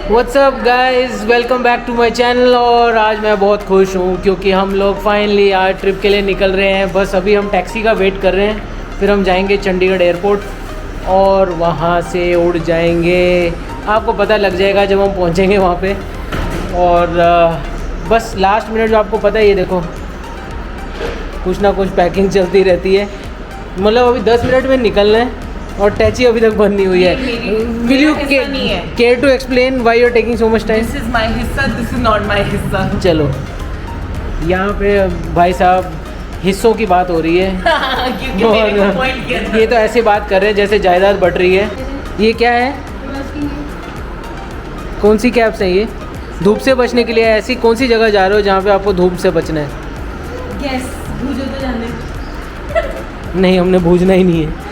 WhatsApp guys, welcome back to my channel. और आज मैं बहुत खुश हूँ क्योंकि हम लोग फाइनली आज ट्रिप के लिए निकल रहे हैं। बस अभी हम टैक्सी का वेट कर रहे हैं, फिर हम जाएंगे चंडीगढ़ एयरपोर्ट और वहाँ से उड़ जाएंगे। आपको पता लग जाएगा जब हम पहुँचेंगे वहाँ पे। और बस लास्ट मिनट जो आपको पता है, ये देखो कुछ ना कुछ पैकिंग चलती रहती है। मतलब अभी 10 मिनट में निकलना है और टैची अभी तक बंद नहीं हुई है। Will you care to explain why you are taking so much time? This is my हिस्सा, दिस इज नॉट माय हिस्सा। चलो, यहाँ पे भाई साहब हिस्सों की बात हो रही है और ये तो ऐसे बात कर रहे हैं जैसे जायदाद बढ़ रही है। ये क्या है? कौन सी कैब्स हैं ये? धूप से बचने के लिए ऐसी कौन सी जगह जा रहे हो जहाँ पे आपको धूप से बचना है? यस, भूजो तो जाने। नहीं, हमने भूजना ही नहीं है।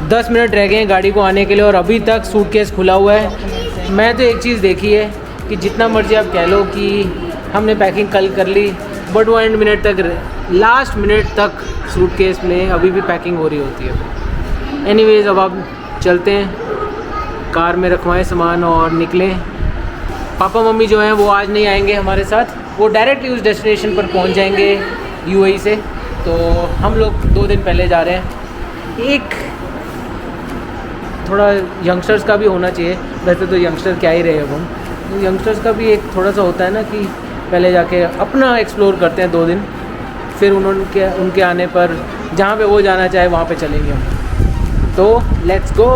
10 मिनट रह गए हैं गाड़ी को आने के लिए और अभी तक सूटकेस खुला हुआ है। मैं तो एक चीज़ देखी है कि जितना मर्जी आप कह लो कि हमने पैकिंग कल कर ली, बट वो एंड मिनट तक, लास्ट मिनट तक सूटकेस में अभी भी पैकिंग हो रही होती है। एनीवेज, अब आप चलते हैं, कार में रखवाएं सामान और निकलें। पापा मम्मी जो हैं वो आज नहीं आएंगे हमारे साथ, वो डायरेक्टली उस डेस्टिनेशन पर पहुंच जाएंगे यूएई से। तो हम लोग 2 दिन पहले जा रहे हैं। एक थोड़ा यंगस्टर्स का भी होना चाहिए, वैसे तो यंगस्टर क्या ही रहे अब हम, तो यंगस्टर्स का भी एक थोड़ा सा होता है ना कि पहले जाके अपना एक्सप्लोर करते हैं 2 दिन, फिर उनके आने पर जहाँ पे वो जाना चाहे वहाँ पे चलेंगे हम। तो लेट्स गो।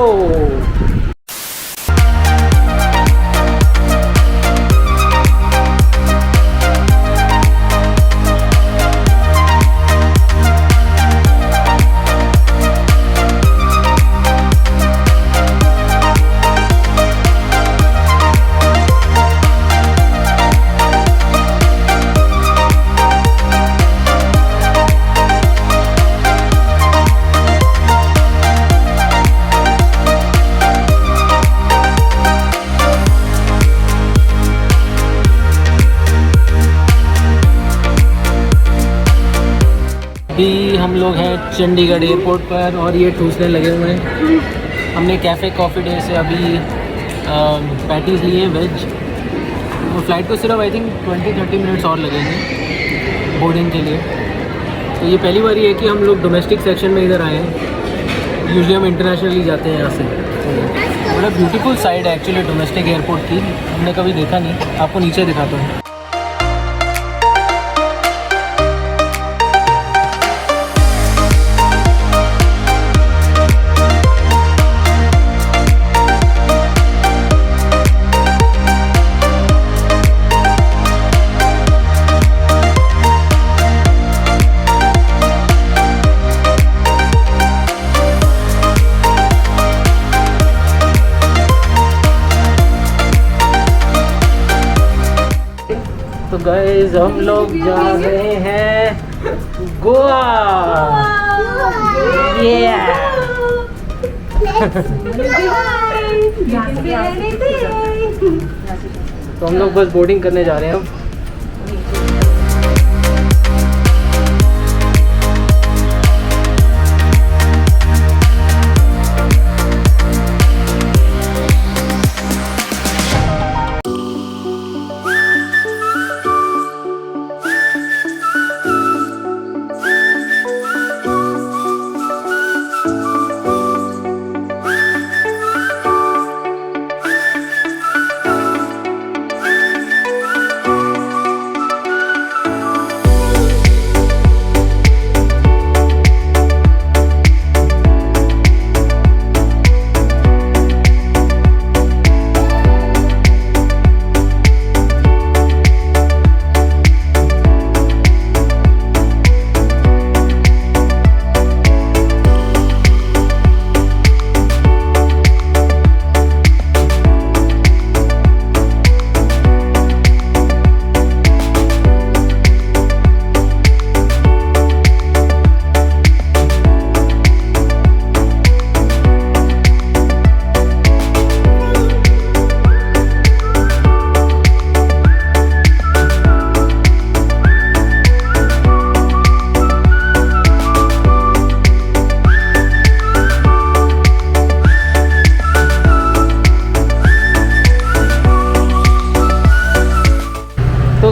अभी हम लोग हैं चंडीगढ़ एयरपोर्ट पर और ये ठूसने लगे हुए हैं। हमने कैफ़े कॉफ़ी डे से अभी पैटीज़ लिए हैं वेज, और फ्लाइट को सिर्फ आई थिंक 20-30 मिनट्स और लगेंगे बोर्डिंग के लिए। तो ये पहली बार है कि हम लोग डोमेस्टिक सेक्शन में इधर आए हैं। यूजुअली हम इंटरनेशनली जाते हैं यहाँ से। तो बड़ा ब्यूटीफुल साइड है एक्चुअली डोमेस्टिक एयरपोर्ट की, हमने कभी देखा नहीं। आपको नीचे दिखाता हूँ। तो गाइस, हम लोग जा रहे हैं गोवा। तो हम लोग बस बोर्डिंग करने जा रहे हैं अब।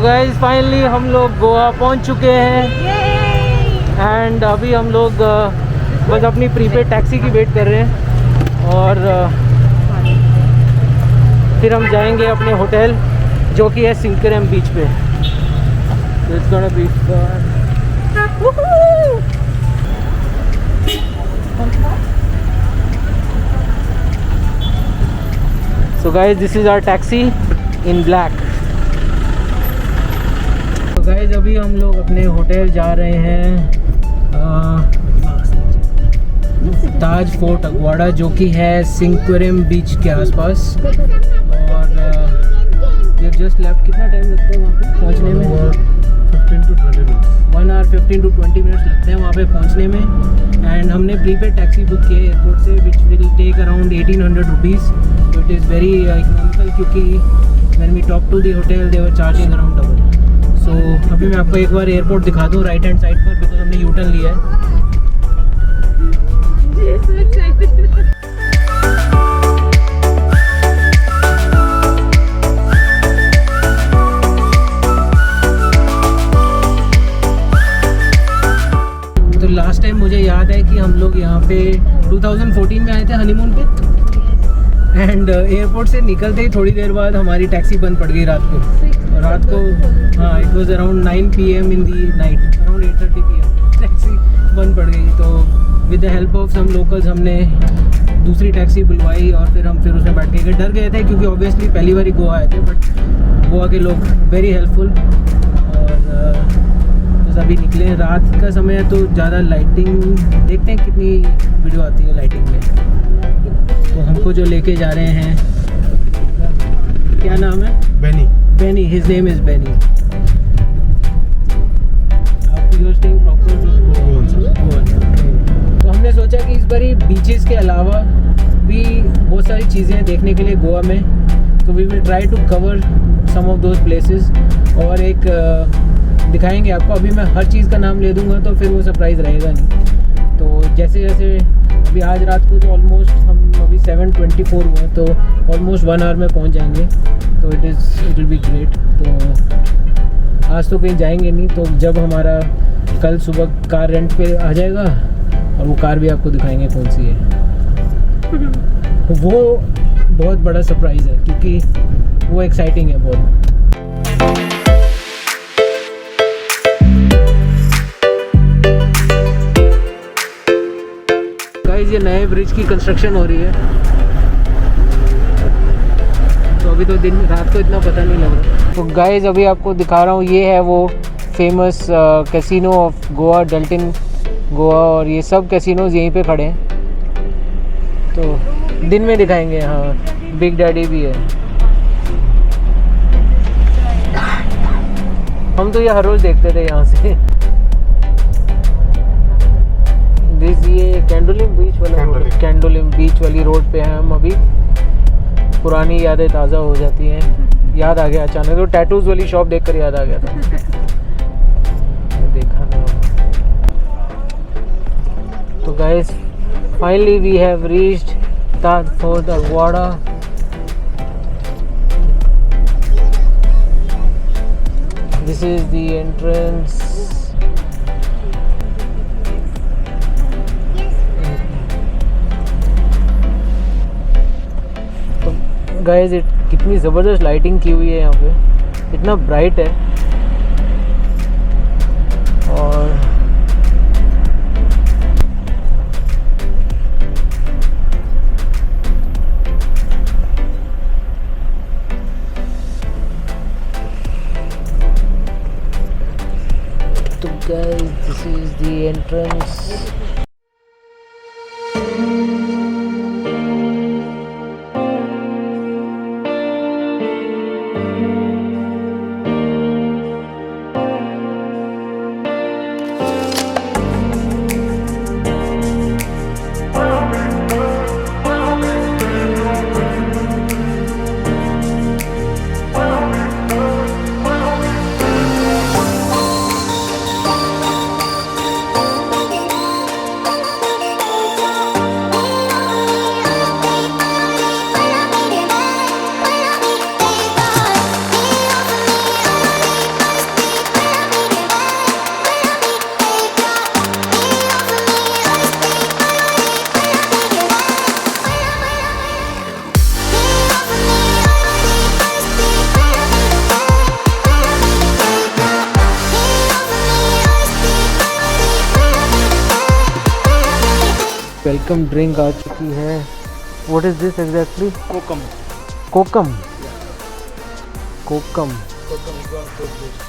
गाइस फाइनली हम लोग गोवा पहुंच चुके हैं एंड अभी हम लोग बस अपनी प्रीपेड टैक्सी की वेट कर रहे हैं और फिर हम जाएंगे अपने होटल जो कि है सिंकरम बीच पे। It's gonna be fun. So guys, this is our taxi in black. तो गाइज अभी हम लोग अपने होटल जा रहे हैं ताज फोर्ट अगवाड़ा जो कि है सिंक्वेरम बीच के आसपास। और ये जस्ट लेफ्ट। कितना टाइम लगता है वहाँ पे पहुँचने में? 15 to 20 minutes। 1 hour 15 to 20 minutes लगते हैं वहाँ पे पहुँचने में। एंड हमने प्रीपेड टैक्सी बुक की है एयरपोर्ट से which will take around 1800 rupees. तो इट इज़ वेरी इकोनॉमिकल क्योंकि when we talk to the hotel they were charging around double. So अभी मैं आपको एक बार एयरपोर्ट दिखा दूँ राइट हैंड साइड पर बिकॉज हमने यू टर्न लिया है। तो लास्ट टाइम मुझे याद है कि हम लोग यहाँ पे 2014 में आए थे हनीमून पे एंड एयरपोर्ट से निकलते ही थोड़ी देर बाद हमारी टैक्सी बंद पड़ गई रात को। हाँ, it was around 9 PM in the night, around 8:30 PM taxi बंद पड़ गई। तो with the help of some locals हमने दूसरी टैक्सी बुलवाई और फिर उसमें बैठ के गए। डर गए थे क्योंकि ऑब्वियसली पहली बार ही गोवा आए थे, बट गोवा के लोग वेरी हेल्पफुल। और बस अभी निकले, रात का समय है तो ज़्यादा लाइटिंग देखते हैं कितनी वीडियो आती है लाइटिंग में। तो हमको जो लेके जा रहे हैं, क्या नाम है? Benny, his name is Benny. आप यू स्टेइंग प्रॉपर गोवा। तो हमने सोचा कि इस बारी बीचेस के अलावा भी बहुत सारी चीज़ें देखने के लिए गोवा में, तो we will try to cover some of those places और एक दिखाएंगे आपको। अभी मैं हर चीज़ का नाम ले दूंगा तो फिर वो सरप्राइज़ रहेगा नहीं। तो जैसे जैसे अभी आज रात को तो ऑलमोस्ट हम अभी 7:24 हुए हैं, तो ऑलमोस्ट 1 आवर में पहुंच जाएंगे। तो इट विल बी ग्रेट। तो आज तो कहीं जाएंगे नहीं, तो जब हमारा कल सुबह कार रेंट पे आ जाएगा और वो कार भी आपको दिखाएंगे कौन सी है। वो बहुत बड़ा सरप्राइज़ है क्योंकि वो एक्साइटिंग है बहुत। ये नए ब्रिज की कंस्ट्रक्शन हो रही है, तो अभी तो दिन रात को इतना पता नहीं लग रहा। तो गाइज अभी आपको दिखा रहा हूँ, ये है वो famous casino of Goa, Deltin Goa, और ये सब कैसीनोज यहीं पे खड़े हैं। तो दिन में दिखाएंगे। हाँ, बिग डैडी भी है। हम तो ये हर रोज़ देखते थे यहाँ से। ये कैंडोलिम बीच वाली रोड पे हैं हम अभी। पुरानी यादें ताज़ा हो जाती हैं। याद आ गया अचानक, तो टैटूज़ वाली शॉप देखकर याद आ गया था। देखा ना। तो guys finally we have reached Taj fort Aguada. This is the entrance. Guys कितनी ज़बरदस्त लाइटिंग की हुई है यहाँ पे, इतना ब्राइट है। और तो guys this is the entrance. Welcome drink आ चुकी है। What is this exactly? Kokum. Kokum. Kokum Kokum is one good dish.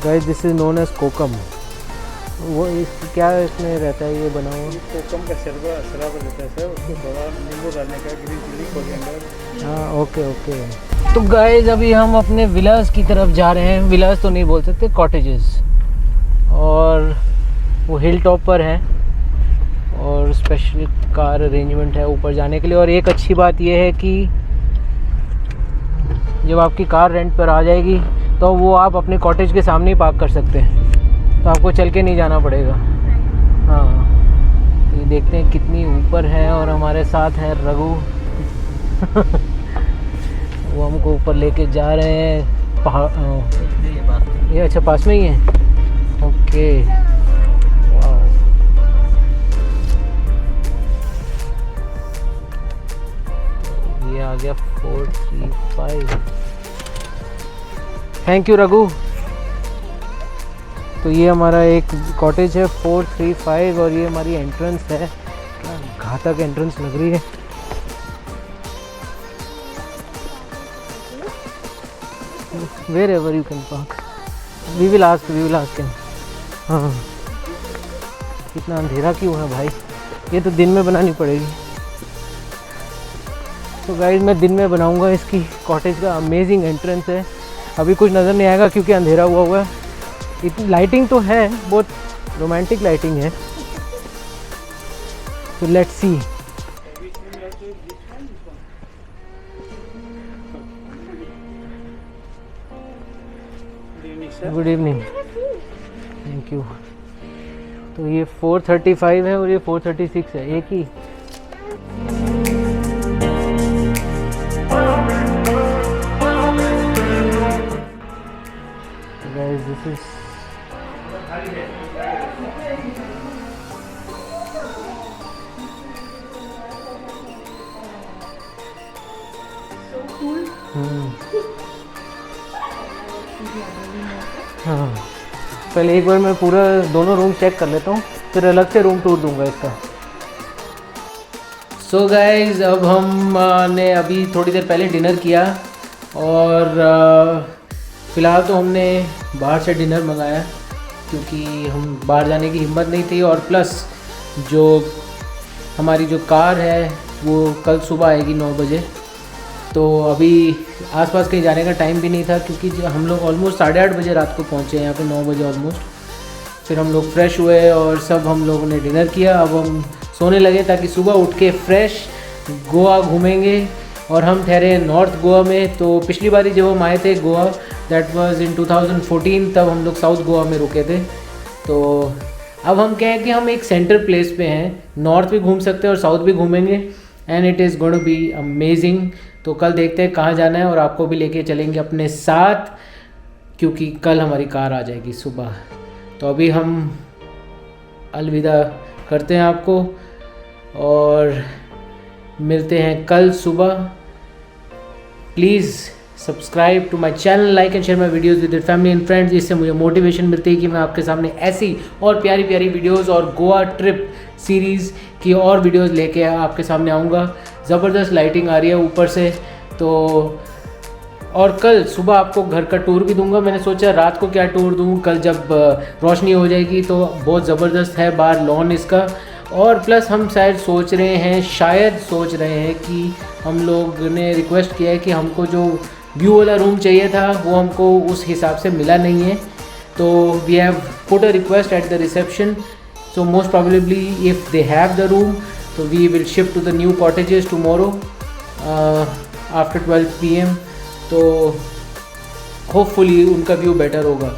Guys, this is known as kokum. वो इस क्या इसमें रहता है ये बना हुआ? कोकम का शराब रहता है सर, उसको थोड़ा नींबू डालने का, ग्रीन चिली, कोरिएंडर। हाँ, ओके ओके। तो गाइस, अभी हम अपने विलास की तरफ जा रहे हैं। विलास तो नहीं बोल सकते, कॉटेजेस। और वो हिल टॉप पर है और स्पेशल कार अरेंजमेंट है ऊपर जाने के लिए। और एक अच्छी बात यह है कि जब आपकी कार रेंट पर आ जाएगी तो वो आप अपने कॉटेज के सामने ही पार्क कर सकते हैं, तो आपको चल के नहीं जाना पड़ेगा। हाँ, तो ये देखते हैं कितनी ऊपर है। और हमारे साथ है रघु। वो हमको ऊपर लेके जा रहे हैं पहाड़। ये अच्छा पास में ही है। ओके, वाह। ये आ गया 435। Thank you Raghu. तो ये हमारा एक कॉटेज है 435 और ये हमारी एंट्रेंस है। क्या घातक एंट्रेंस लग रही है। Wherever you can park. We will ask him. हाँ, कितना अंधेरा क्यों है भाई? ये तो दिन में बनानी पड़ेगी। तो गाइस, मैं दिन में बनाऊंगा। इसकी कॉटेज का अमेजिंग एंट्रेंस है। अभी कुछ नज़र नहीं आएगा क्योंकि अंधेरा हुआ है। इतनी लाइटिंग तो है, बहुत रोमांटिक लाइटिंग है। तो let's see. Good evening, thank you. तो ये 435 है और ये 436 है, एक ही। Guys, this is हाँ, पहले एक बार मैं पूरा दोनों रूम चेक कर लेता हूँ, फिर अलग से रूम टूर दूंगा इसका। सो गाइज, अब हमने अभी थोड़ी देर पहले डिनर किया और फ़िलहाल तो हमने बाहर से डिनर मंगाया क्योंकि हम बाहर जाने की हिम्मत नहीं थी। और प्लस जो हमारी जो कार है वो कल सुबह आएगी 9 बजे। तो अभी आसपास कहीं जाने का टाइम भी नहीं था क्योंकि हम लोग ऑलमोस्ट 8:30 बजे रात को पहुँचे यहाँ पे, 9 बजे ऑलमोस्ट। फिर हम लोग फ्रेश हुए और सब हम लोगों ने डिनर किया। अब हम सोने लगे ताकि सुबह उठ के फ्रेश गोवा घूमेंगे। और हम ठहरे नॉर्थ गोवा में। तो पिछली बारी जब हम आए थे गोवा, दैट वाज इन 2014, तब हम लोग साउथ गोवा में रुके थे। तो अब हम कहें कि हम एक सेंटर प्लेस पे हैं, नॉर्थ भी घूम सकते हैं और साउथ भी घूमेंगे। And it is going to be amazing. तो कल देखते हैं कहाँ जाना है और आपको भी लेके चलेंगे अपने साथ क्योंकि कल हमारी कार आ जाएगी सुबह। तो अभी हम अलविदा करते हैं आपको और मिलते हैं कल सुबह। Please subscribe to my channel, like and share my videos with family and friends. इससे मुझे मोटिवेशन मिलती है कि मैं आपके सामने ऐसी और प्यारी प्यारी वीडियोज़ और गोवा ट्रिप सीरीज़ की और वीडियोज़ लेके आपके सामने आऊँगा। ज़बरदस्त लाइटिंग आ रही है ऊपर से। तो और कल सुबह आपको घर का टूर भी दूंगा। मैंने सोचा रात को क्या टूर दूं, कल जब रोशनी हो जाएगी तो बहुत ज़बरदस्त है बाहर लॉन इसका। और प्लस हम शायद सोच रहे हैं कि हम लोग ने रिक्वेस्ट किया है कि हमको जो व्यू वाला रूम चाहिए था वो हमको उस हिसाब से मिला नहीं है। तो we have put a request at the reception. So most probably if they have the room तो we will shift to the new cottages tomorrow after 12 PM। तो होपफुली उनका व्यू बेटर होगा।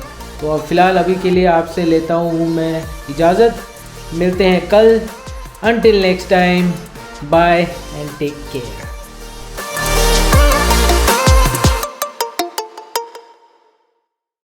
तो अब फ़िलहाल अभी के लिए आपसे लेता हूँ मैं इजाज़त। मिलते हैं कल। Until next time, bye and take care.